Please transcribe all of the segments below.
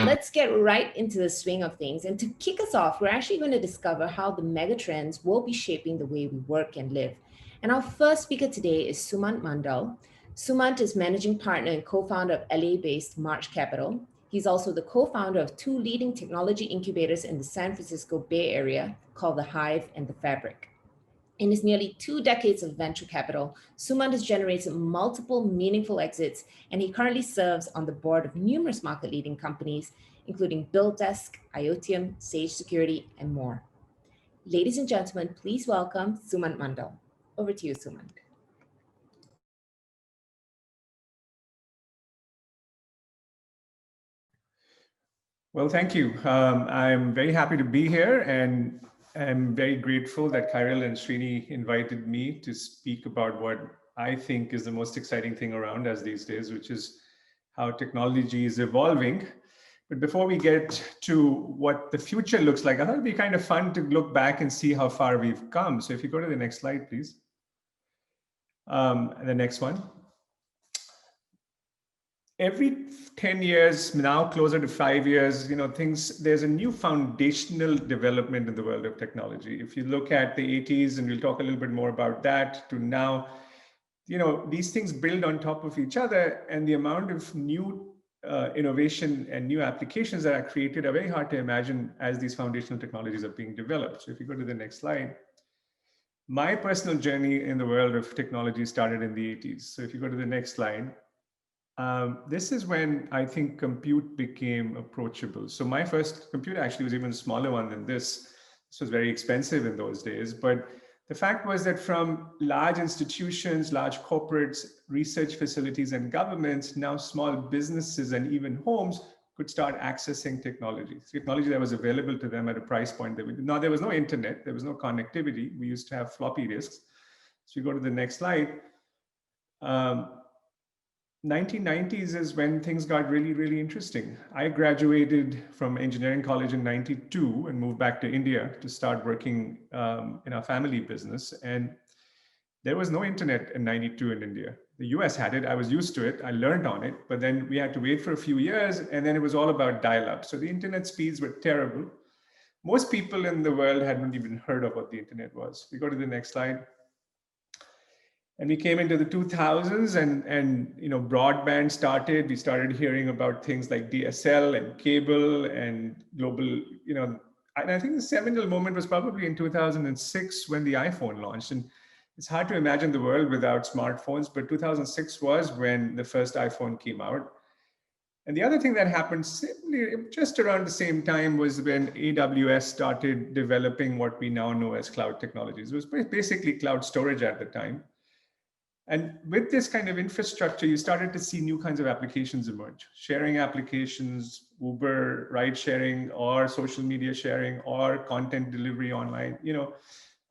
Let's get right into the swing of things. And to kick us off, we're actually going to discover how the megatrends will be shaping the way we work and live. And our first speaker today is Sumant Mandal. Sumant is managing partner and co-founder of LA-based March Capital. He's also the co-founder of two leading technology incubators in the San Francisco Bay Area called The Hive and The Fabric. In his nearly 2 decades of venture capital, Sumant has generated multiple meaningful exits, and he currently serves on the board of numerous market-leading companies, including BuildDesk, IoTium, Sage Security, and more. Ladies and gentlemen, please welcome Sumant Mandal. Over to you, Sumant. Well, thank you. I'm very happy to be here, and I'm very grateful that Kyril and Srini invited me to speak about what I think is the most exciting thing around us these days, which is how technology is evolving. But before we get to what the future looks like, I thought it'd be kind of fun to look back and see how far we've come. So if you go to the next slide, please. The next one. Every 10 years, now closer to 5 years, there's a new foundational development in the world of technology. If you look at the 80s, and we'll talk a little bit more about that, to now, these things build on top of each other, and the amount of new innovation and new applications that are created are very hard to imagine as these foundational technologies are being developed. So if you go to the next slide. My personal journey in the world of technology started in the 80s. So if you go to the next slide. This is when I think compute became approachable. So my first computer actually was even a smaller one than this. This was very expensive in those days. But the fact was that from large institutions, large corporates, research facilities, and governments, now small businesses and even homes could start accessing technology that was available to them at a price point that now there was no internet, there was no connectivity. We used to have floppy disks. So you go to the next slide. 1990s is when things got really, really interesting. I graduated from engineering college in 92 and moved back to India to start working in our family business. And there was no internet in 92 in India. The US had it. I was used to it. I learned on it. But then we had to wait for a few years. And then it was all about dial-up. So the internet speeds were terrible. Most people in the world hadn't even heard of what the internet was. We go to the next slide. And we came into the 2000s and broadband started. We started hearing about things like DSL and cable and global, and I think the seminal moment was probably in 2006 when the iPhone launched. And it's hard to imagine the world without smartphones, but 2006 was when the first iPhone came out. And the other thing that happened simply just around the same time was when AWS started developing what we now know as cloud technologies. It was basically cloud storage at the time. And with this kind of infrastructure, you started to see new kinds of applications emerge. Sharing applications, Uber, ride sharing, or social media sharing, or content delivery online.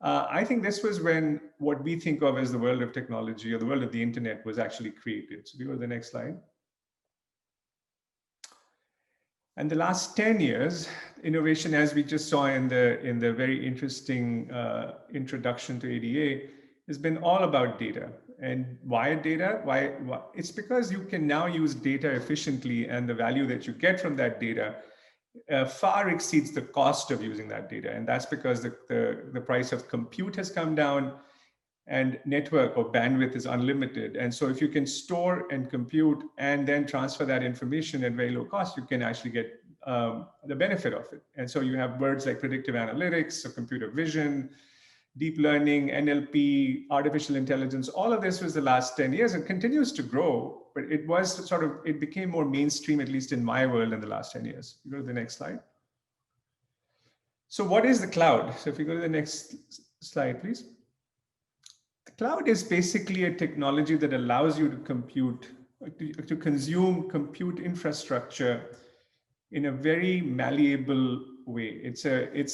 I think this was when what we think of as the world of technology or the world of the internet was actually created. So we go to the next slide. And the last 10 years, innovation, as we just saw in the very interesting introduction to ADA, has been all about data. And why data? Why? It's because you can now use data efficiently, and the value that you get from that data far exceeds the cost of using that data. And that's because the price of compute has come down, and network or bandwidth is unlimited. And so if you can store and compute and then transfer that information at very low cost, you can actually get the benefit of it. And so you have words like predictive analytics, so computer vision, deep learning, NLP, artificial intelligence. All of this was the last 10 years. It continues to grow, but it became more mainstream, at least in my world, in the last 10 years. You go to the next slide. So what is the cloud? So if you go to the next slide, please. The cloud is basically a technology that allows you to to consume compute infrastructure in a very malleable way. It's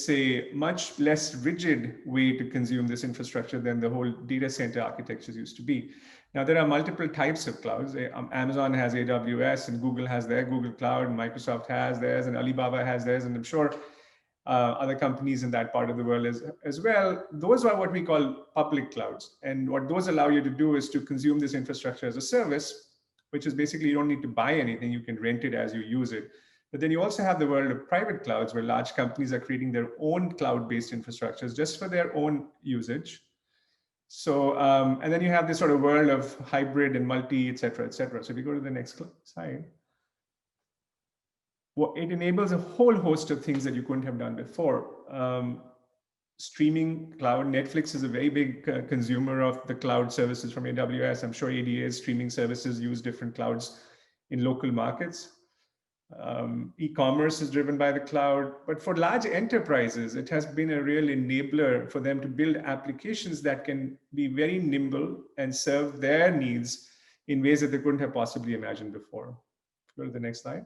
a much less rigid way to consume this infrastructure than the whole data center architectures used to be. Now, there are multiple types of clouds. Amazon has AWS, and Google has their Google Cloud, and Microsoft has theirs, and Alibaba has theirs, and I'm sure other companies in that part of the world as well. Those are what we call public clouds. And what those allow you to do is to consume this infrastructure as a service. which is basically you don't need to buy anything, you can rent it as you use it. But then you also have the world of private clouds where large companies are creating their own cloud-based infrastructures just for their own usage. So, and then you have this sort of world of hybrid and multi, et cetera, et cetera. So if you go to the next slide, well, it enables a whole host of things that you couldn't have done before. Streaming cloud, Netflix is a very big consumer of the cloud services from AWS. I'm sure ADA's streaming services use different clouds in local markets. E-commerce is driven by the cloud, but for large enterprises, it has been a real enabler for them to build applications that can be very nimble and serve their needs in ways that they couldn't have possibly imagined before. Go to the next slide.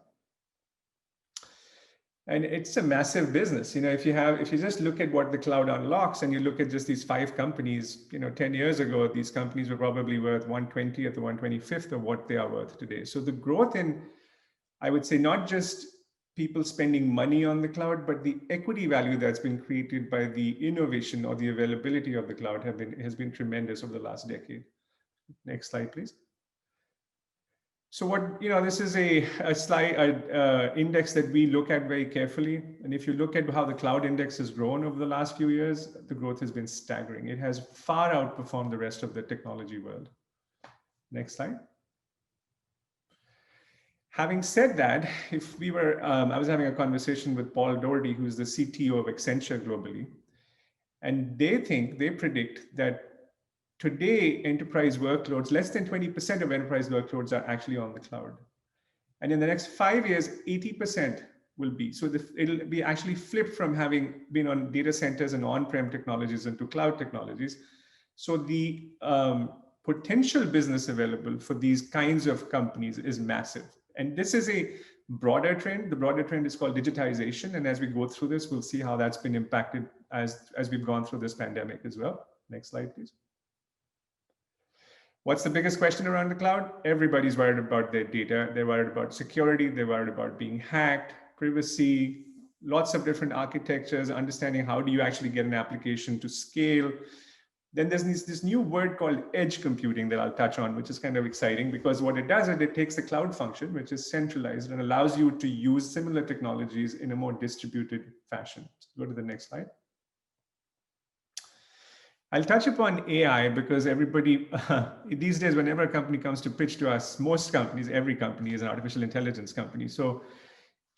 And it's a massive business. If you just look at what the cloud unlocks and you look at just these 5 companies, 10 years ago, these companies were probably worth 1/20th or 1/25th of what they are worth today. So the growth in, I would say, not just people spending money on the cloud, but the equity value that's been created by the innovation or the availability of the cloud has been tremendous over the last decade. Next slide, please. So this is a slide, index that we look at very carefully. And if you look at how the cloud index has grown over the last few years, the growth has been staggering. It has far outperformed the rest of the technology world. Next slide. Having said that, if we were, I was having a conversation with Paul Doherty, who's the CTO of Accenture globally, and they predict that today enterprise workloads, less than 20% of enterprise workloads are actually on the cloud. And in the next 5 years, 80% will be. So it'll be actually flipped from having been on data centers and on-prem technologies into cloud technologies. So the potential business available for these kinds of companies is massive. And this is a broader trend. The broader trend is called digitization. And as we go through this, we'll see how that's been impacted as we've gone through this pandemic as well. Next slide, please. What's the biggest question around the cloud? Everybody's worried about their data. They're worried about security. They're worried about being hacked, privacy, lots of different architectures, understanding how do you actually get an application to scale. Then there's this new word called edge computing that I'll touch on, which is kind of exciting because what it does is it takes the cloud function, which is centralized, and allows you to use similar technologies in a more distributed fashion. So go to the next slide. I'll touch upon AI because everybody, these days, whenever a company comes to pitch to us, most companies, every company is an artificial intelligence company. So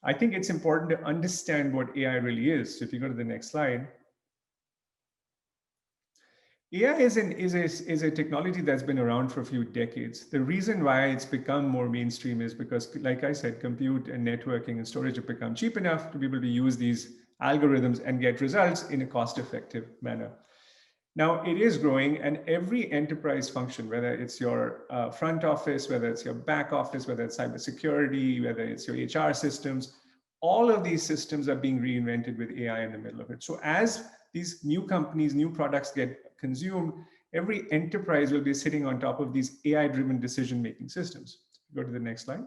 I think it's important to understand what AI really is. So if you go to the next slide. AI is a technology that's been around for a few decades. The reason why it's become more mainstream is because, like I said, compute and networking and storage have become cheap enough to be able to use these algorithms and get results in a cost-effective manner. Now, it is growing, and every enterprise function, whether it's your front office, whether it's your back office, whether it's cybersecurity, whether it's your HR systems, all of these systems are being reinvented with AI in the middle of it. So as these new companies, new products get consumed, every enterprise will be sitting on top of these AI-driven decision-making systems. Go to the next slide.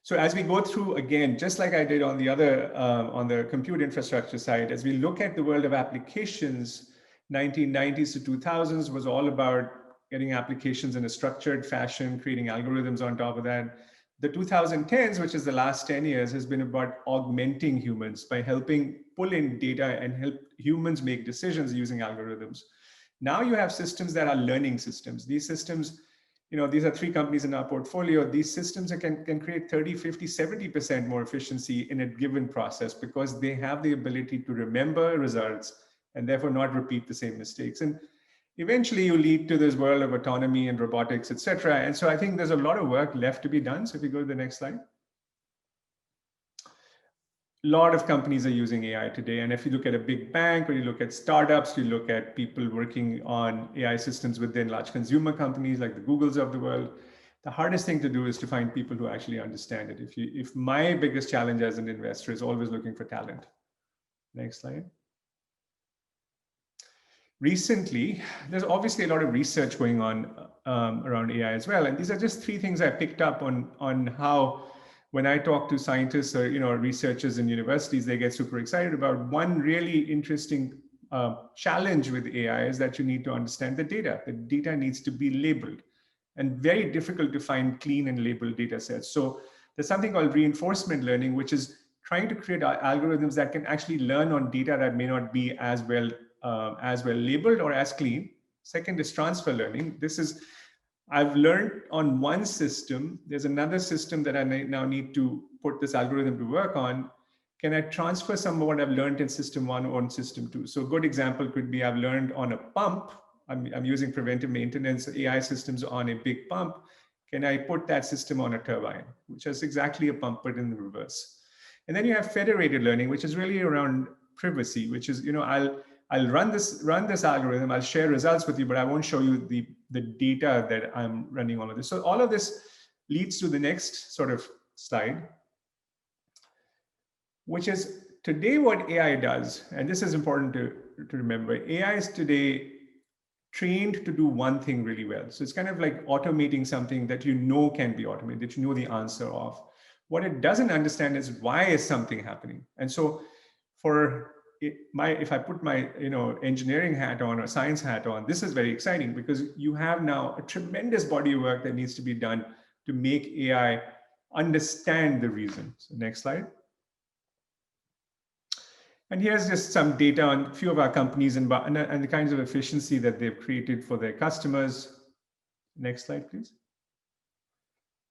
So as we go through, again, just like I did on the compute infrastructure side, as we look at the world of applications, 1990s to 2000s was all about getting applications in a structured fashion, creating algorithms on top of that. The 2010s, which is the last 10 years, has been about augmenting humans by helping pull in data and help humans make decisions using algorithms. Now you have systems that are learning systems. These systems, these are 3 companies in our portfolio. These systems can create 30, 50, 70% more efficiency in a given process because they have the ability to remember results and therefore not repeat the same mistakes. And eventually you lead to this world of autonomy and robotics, et cetera. And so I think there's a lot of work left to be done. So if you go to the next slide. A lot of companies are using AI today. And if you look at a big bank, or you look at startups, you look at people working on AI systems within large consumer companies like the Googles of the world, the hardest thing to do is to find people who actually understand it. If my biggest challenge as an investor is always looking for talent. Next slide. Recently, there's obviously a lot of research going on around AI as well. And these are just 3 things I picked up on how, when I talk to scientists or researchers in universities, they get super excited about. One really interesting challenge with AI is that you need to understand the data. The data needs to be labeled. and very difficult to find clean and labeled data sets. So there's something called reinforcement learning, which is trying to create algorithms that can actually learn on data that may not be as well labeled or as clean. Second is transfer learning. This is, I've learned on one system, there's another system that I now need to put this algorithm to work on. Can I transfer some of what I've learned in system one on system two? So a good example could be I've learned on a pump, I'm using preventive maintenance AI systems on a big pump. Can I put that system on a turbine, which is exactly a pump, but in the reverse? And then you have federated learning, which is really around privacy, which is, I'll run this algorithm, I'll share results with you, but I won't show you the data that I'm running all of this. So all of this leads to the next sort of slide, which is today what AI does, and this is important to remember. AI is today trained to do one thing really well. So it's kind of like automating something that you know can be automated, that you know the answer of. What it doesn't understand is why is something happening. And so if I put my engineering hat on or science hat on, this is very exciting because you have now a tremendous body of work that needs to be done to make AI understand the reason. So next slide. And here's just some data on a few of our companies and the kinds of efficiency that they've created for their customers. Next slide, please.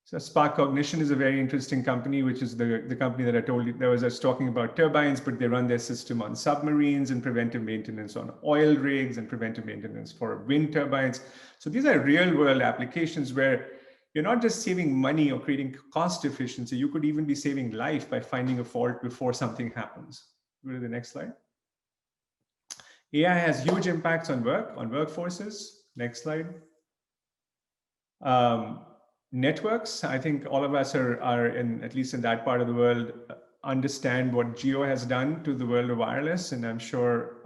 So Spark Cognition is a very interesting company, which is the company that I told you. I was talking about turbines, but they run their system on submarines and preventive maintenance on oil rigs and preventive maintenance for wind turbines. So these are real world applications where you're not just saving money or creating cost efficiency, you could even be saving life by finding a fault before something happens. Go to the next slide. AI has huge impacts on workforces. Next slide. Networks. I think all of us are in, at least in that part of the world, understand what Geo has done to the world of wireless. And I'm sure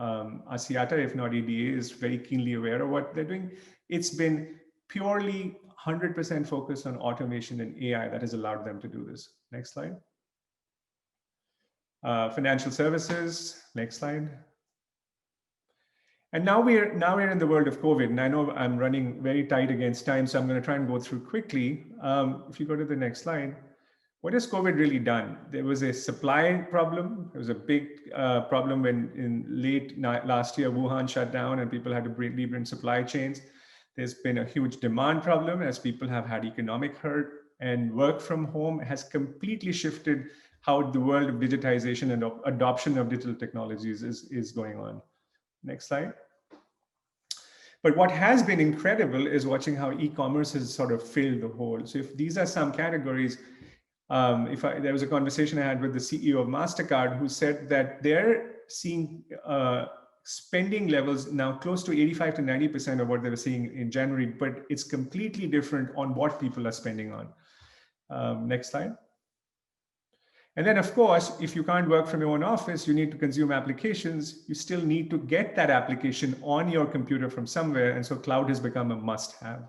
Asiata, if not EDA, is very keenly aware of what they're doing. It's been purely 100% focused on automation and AI that has allowed them to do this. Next slide. Financial services, next slide. And now we're in the world of COVID, and I know I'm running very tight against time, so I'm going to try and go through quickly. If you go to the next slide, what has COVID really done? There was a supply problem. There was a big problem when in late last year, Wuhan shut down and people had to rebuild supply chains. There's been a huge demand problem as people have had economic hurt, and work from home has completely shifted how the world of digitization and adoption of digital technologies is going on. Next slide. But what has been incredible is watching how e-commerce has sort of filled the hole. So if these are some categories, there was a conversation I had with the CEO of MasterCard who said that they're seeing spending levels now close to 85 to 90% of what they were seeing in January, but it's completely different on what people are spending on. Next slide. And then, of course, if you can't work from your own office, you need to consume applications. You still need to get that application on your computer from somewhere. And so cloud has become a must-have.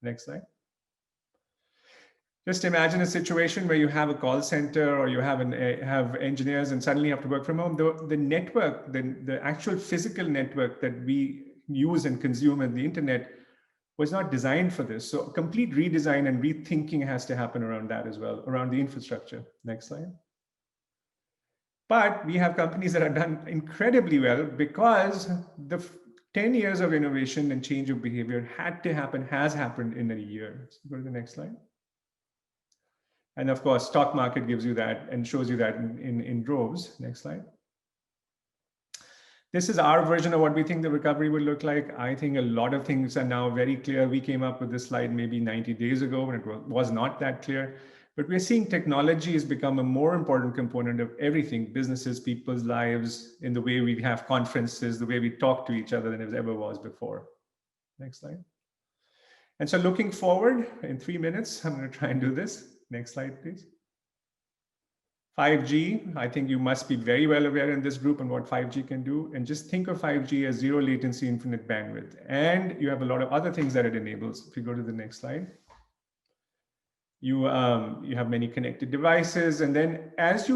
Next slide. Just imagine a situation where you have a call center or you have engineers and suddenly have to work from home. The network, the actual physical network that we use and consume on the internet was not designed for this. So a complete redesign and rethinking has to happen around that as well, around the infrastructure. Next slide. But we have companies that have done incredibly well because the 10 years of innovation and change of behavior has happened in a year. So go to the next slide. And of course, stock market gives you that and shows you that in droves. Next slide. This is our version of what we think the recovery will look like. I think a lot of things are now very clear. We came up with this slide maybe 90 days ago when it was not that clear. But we're seeing technology has become a more important component of everything, businesses, people's lives, in the way we have conferences, the way we talk to each other than it ever was before. Next slide. And so looking forward in 3 minutes, I'm going to try and do this. Next slide, please. 5G, I think you must be very well aware in this group on what 5G can do. And just think of 5G as zero latency, infinite bandwidth. And you have a lot of other things that it enables. If you go to the next slide. You have many connected devices, and then as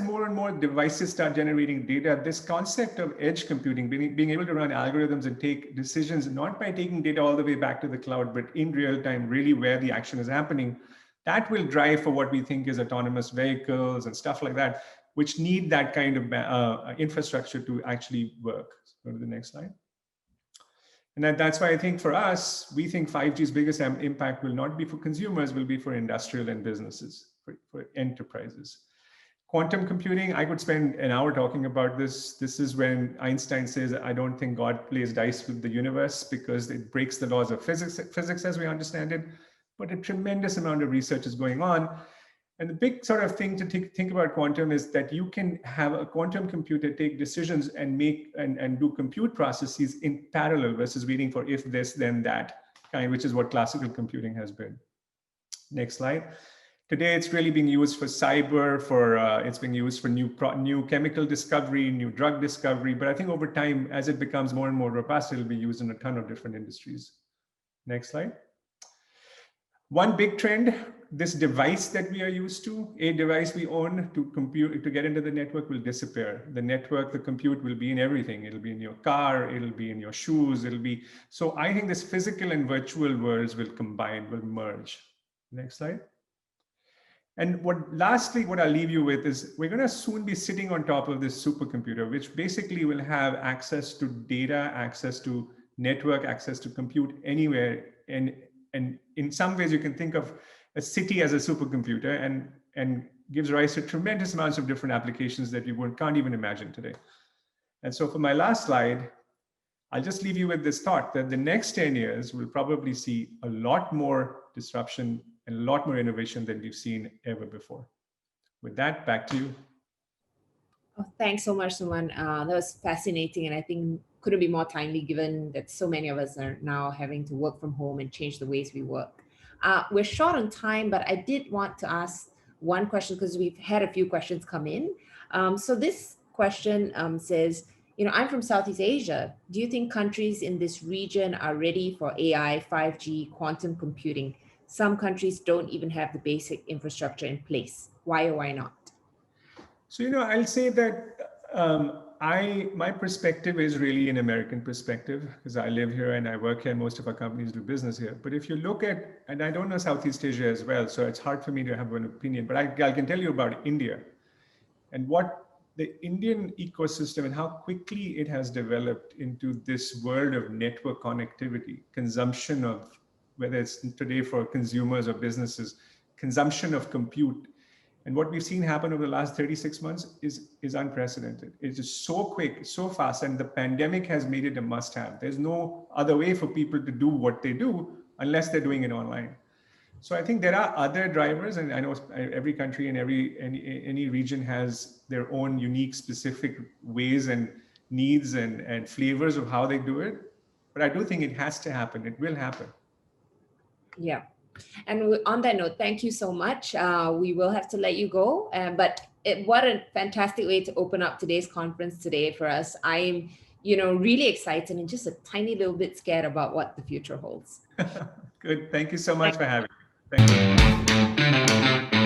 more and more devices start generating data, this concept of edge computing, being able to run algorithms and take decisions not by taking data all the way back to the cloud, but in real time, really where the action is happening, that will drive for what we think is autonomous vehicles and stuff like that, which need that kind of infrastructure to actually work. Go to the next slide. And that's why I think for us, we think 5G's biggest impact will not be for consumers, will be for industrial and businesses, for enterprises. Quantum computing, I could spend an hour talking about this. This is when Einstein says, I don't think God plays dice with the universe because it breaks the laws of physics as we understand it. But a tremendous amount of research is going on. And the big sort of thing to think about quantum is that you can have a quantum computer take decisions and make and do compute processes in parallel versus waiting for if this, then that kind, which is what classical computing has been. Next slide. Today, it's really being used for cyber, it's being used for new chemical discovery, new drug discovery. But I think over time, as it becomes more and more robust, it'll be used in a ton of different industries. Next slide. One big trend, this device that we are used to, a device we own to compute, to get into the network will disappear. The network, the compute will be in everything. It'll be in your car, it'll be in your shoes, so I think this physical and virtual worlds will combine, will merge. Next slide. And lastly, what I'll leave you with is we're going to soon be sitting on top of this supercomputer, which basically will have access to data, access to network, access to compute anywhere. And in some ways, you can think of a city as a supercomputer and gives rise to tremendous amounts of different applications that you can't even imagine today. And so for my last slide, I'll just leave you with this thought that the next 10 years will probably see a lot more disruption and a lot more innovation than we've seen ever before. With that, back to you. Oh, thanks so much, Suman. That was fascinating, and I think couldn't be more timely given that so many of us are now having to work from home and change the ways we work. We're short on time, but I did want to ask one question because we've had a few questions come in. So this question says, I'm from Southeast Asia. Do you think countries in this region are ready for AI, 5G, quantum computing? Some countries don't even have the basic infrastructure in place. Why or why not? So, I'll say that my perspective is really an American perspective because I live here and I work here and most of our companies do business here. But if you look at, and I don't know Southeast Asia as well, so it's hard for me to have an opinion, but I can tell you about India and what the Indian ecosystem and how quickly it has developed into this world of network connectivity, consumption of, whether it's today for consumers or businesses, consumption of compute. And what we've seen happen over the last 36 months is unprecedented. It's just so quick, so fast, and the pandemic has made it a must-have. There's no other way for people to do what they do unless they're doing it online. So I think there are other drivers, and I know every country and any region has their own unique, specific ways and needs and flavors of how they do it. But I do think it has to happen. It will happen. Yeah. And on that note, thank you so much. We will have to let you go, but what a fantastic way to open up today's conference today for us. I'm, really excited and just a tiny little bit scared about what the future holds. Good. Thank you so much for having me. Thank you.